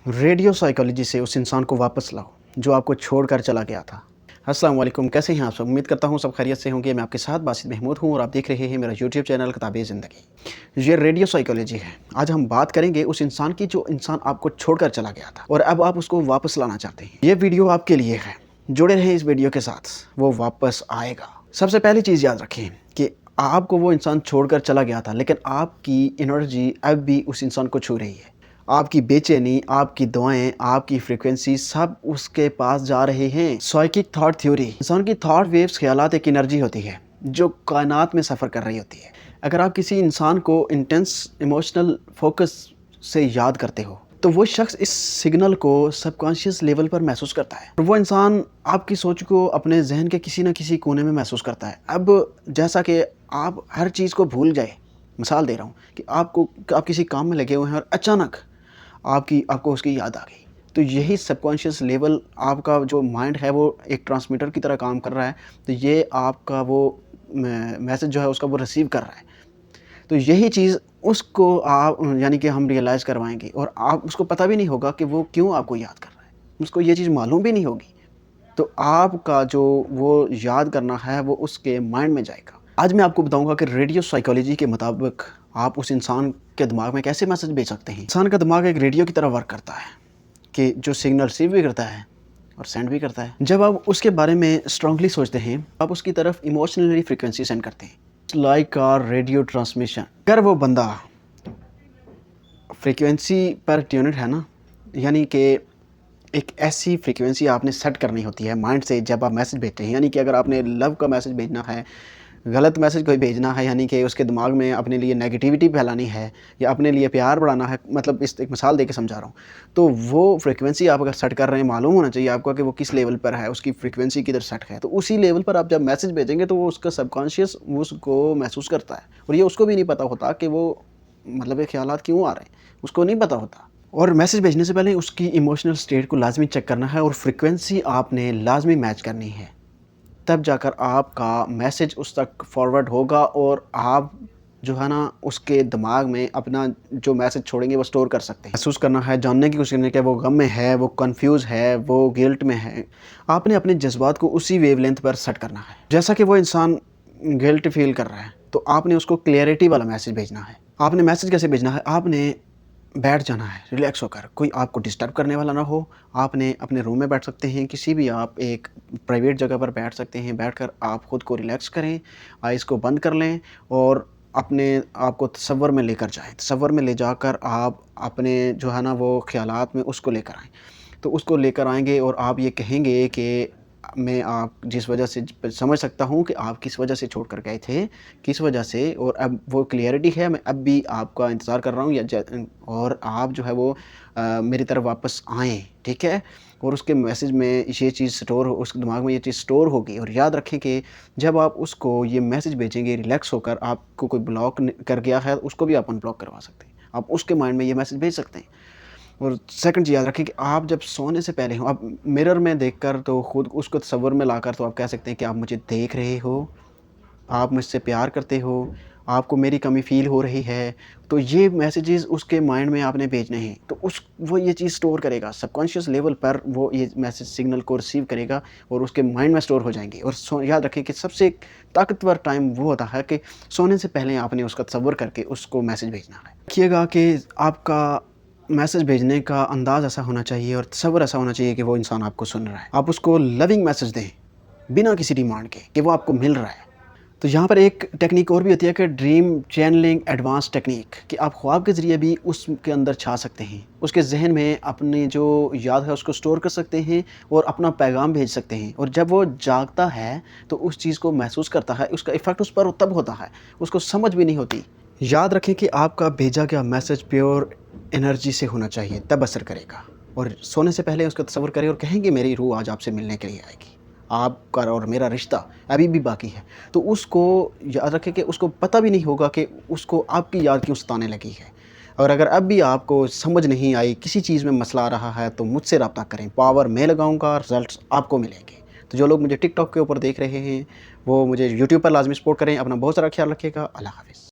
Radio psychology से उस इंसान को वापस लाओ जो आपको छोड़कर चला गया था। अस्सलाम वालेकुम, कैसे हैं आप सब? उम्मीद करता हूँ सब खैरियत से होंगे। मैं आपके साथ बासित महमूद हूँ और आप देख रहे हैं मेरा यूट्यूब चैनल किताबे ज़िंदगी। ये रेडियो साइकोलॉजी है। आज हम बात करेंगे उस इंसान की जो इंसान आपको छोड़कर चला गया था और अब आप उसको वापस लाना चाहते हैं। ये वीडियो आपके लिए है, जुड़े रहें इस वीडियो के साथ, वो वापस आएगा। सबसे पहली चीज़ याद रखें कि आपको वो इंसान छोड़कर चला गया था, लेकिन आपकी एनर्जी अब भी उस इंसान को छू रही है। आपकी बेचैनी, आपकी दुआएं, आपकी फ्रीक्वेंसी सब उसके पास जा रहे हैं। साइकिक थॉट थ्योरी, इंसान की थॉट वेव्स, ख्यालात एक एनर्जी होती है जो कायनात में सफ़र कर रही होती है। अगर आप किसी इंसान को इंटेंस इमोशनल फोकस से याद करते हो तो वो शख्स इस सिग्नल को सबकॉन्शियस लेवल पर महसूस करता है और वो इंसान आपकी सोच को अपने जहन के किसी न किसी कोने में महसूस करता है। अब जैसा कि आप हर चीज़ को भूल जाए, मिसाल दे रहा हूँ कि आप किसी काम में लगे हुए हैं और अचानक आपको उसकी याद आ गई, तो यही सबकॉन्शियस लेवल, आपका जो माइंड है वो एक ट्रांसमीटर की तरह काम कर रहा है। तो ये आपका वो मैसेज जो है उसका वो रिसीव कर रहा है। तो यही चीज़ उसको आप यानी कि हम रियलाइज़ करवाएंगे और आप उसको पता भी नहीं होगा कि वो क्यों आपको याद कर रहा है, उसको ये चीज़ मालूम भी नहीं होगी। तो आपका जो वो याद करना है वो उसके माइंड में जाएगा। आज मैं आपको बताऊंगा कि रेडियो साइकोलॉजी के मुताबिक आप उस इंसान के दिमाग में कैसे मैसेज भेज सकते हैं। इंसान का दिमाग एक रेडियो की तरह वर्क करता है कि जो सिग्नल रिसीव भी करता है और सेंड भी करता है। जब आप उसके बारे में स्ट्रांगली सोचते हैं, आप उसकी तरफ इमोशनली फ्रीक्वेंसी सेंड करते हैं, लाइक रेडियो ट्रांसमिशन। अगर वो बंदा फ्रीक्वेंसी पर ट्यूनड है ना, यानी कि एक ऐसी फ्रीक्वेंसी आपने सेट करनी होती है माइंड से जब आप मैसेज भेजते हैं। यानी कि अगर आपने लव का मैसेज भेजना है, गलत मैसेज कोई भेजना है, यानी कि उसके दिमाग में अपने लिए नेगेटिविटी फैलानी है या अपने लिए प्यार बढ़ाना है, मतलब इस एक मिसाल दे के समझा रहा हूँ, तो वो फ्रीक्वेंसी आप अगर सेट कर रहे हैं, मालूम होना चाहिए आपको कि वो किस लेवल पर है, उसकी फ्रीक्वेंसी किधर सेट है। तो उसी लेवल पर आप जब मैसेज भेजेंगे तो वो उसका सबकॉन्शियस उसको महसूस करता है और ये उसको भी नहीं पता होता कि वो मतलब ये ख्यालात क्यों आ रहे हैं, उसको नहीं पता होता। और मैसेज भेजने से पहले उसकी इमोशनल स्टेट को लाजमी चेक करना है और फ्रीक्वेंसी आपने लाजमी मैच करनी है, तब जाकर आपका मैसेज उस तक फॉरवर्ड होगा और आप जो है ना उसके दिमाग में अपना जो मैसेज छोड़ेंगे वो स्टोर कर सकते हैं। महसूस करना है, जानने की कोशिश करनी है कि वो गम में है, वो कंफ्यूज है, वो गिल्ट में है। आपने अपने जज्बात को उसी वेवलेंथ पर सेट करना है। जैसा कि वो इंसान गिल्ट फील कर रहा है तो आपने उसको क्लियरिटी वाला मैसेज भेजना है। आपने मैसेज कैसे भेजना है? आपने बैठ जाना है रिलैक्स होकर, कोई आपको डिस्टर्ब करने वाला ना हो। आपने अपने रूम में बैठ सकते हैं, किसी भी आप एक प्राइवेट जगह पर बैठ सकते हैं। बैठकर आप ख़ुद को रिलैक्स करें, आइज़ को बंद कर लें और अपने आप को तसव्वुर में लेकर जाएं। तसव्वुर में ले जाकर आप अपने जो है ना वो ख़यालात में उसको लेकर आएँ। तो उसको लेकर आएंगे और आप ये कहेंगे कि मैं आप जिस वजह से समझ सकता हूँ कि आप किस वजह से छोड़ कर गए थे, किस वजह से, और अब वो क्लियरिटी है, मैं अब भी आपका इंतज़ार कर रहा हूँ और आप जो है वो मेरी तरफ वापस आएँ, ठीक है। और उसके मैसेज में ये चीज़ स्टोर हो, उसके दिमाग में ये चीज़ स्टोर होगी। और याद रखें कि जब आप उसको ये मैसेज भेजेंगे रिलैक्स होकर, आपको कोई ब्लॉक कर गया है उसको भी आप अनब्लॉक करवा सकते हैं। आप उसके माइंड में ये मैसेज भेज सकते हैं। और सेकंड चीज़ याद रखें कि आप जब सोने से पहले हो, आप मिरर में देखकर तो खुद उसको तसव्वुर में लाकर तो आप कह सकते हैं कि आप मुझे देख रहे हो, आप मुझसे प्यार करते हो, आपको मेरी कमी फ़ील हो रही है। तो ये मैसेजेस उसके माइंड में आपने भेजने हैं। तो वो ये चीज़ स्टोर करेगा सबकॉन्शियस लेवल पर, वो ये मैसेज सिग्नल को रिसीव करेगा और उसके माइंड में स्टोर हो जाएंगे। और याद रखें कि सबसे ताकतवर टाइम वो होता है कि सोने से पहले आपने उसका तसव्वुर करके उसको मैसेज भेजना है। देखिएगा कि आपका मैसेज भेजने का अंदाज़ ऐसा होना चाहिए और तसव्वुर ऐसा होना चाहिए कि वो इंसान आपको सुन रहा है। आप उसको लविंग मैसेज दें बिना किसी डिमांड के कि वो आपको मिल रहा है। तो यहाँ पर एक टेक्निक और भी होती है कि ड्रीम चैनलिंग एडवांस टेक्निक, कि आप ख्वाब के ज़रिए भी उसके अंदर छा सकते हैं, उसके जहन में अपनी जो याद है उसको स्टोर कर सकते हैं और अपना पैगाम भेज सकते हैं। और जब वो जागता है तो उस चीज़ को महसूस करता है, उसका इफ़ेक्ट उस पर तब होता है, उसको समझ भी नहीं होती। याद रखें कि आपका भेजा गया मैसेज प्योर एनर्जी से होना चाहिए, तब असर करेगा। और सोने से पहले उसका तसव्वुर करें और कहेंगे मेरी रूह आज आपसे मिलने के लिए आएगी, आपका और मेरा रिश्ता अभी भी बाकी है। तो उसको याद रखें कि उसको पता भी नहीं होगा कि उसको आपकी याद क्यों सताने लगी है। और अगर अब भी आपको समझ नहीं आई, किसी चीज़ में मसला आ रहा है, तो मुझसे रब्ता करें, पावर मैं लगाऊंगा, रिजल्ट्स आपको मिलेंगे। तो जो लोग मुझे टिकटॉक के ऊपर देख रहे हैं वो मुझे यूट्यूब पर लाजमी सपोर्ट करें। अपना बहुत सारा ख्याल रखिएगा। अल्लाह हाफ़िज़।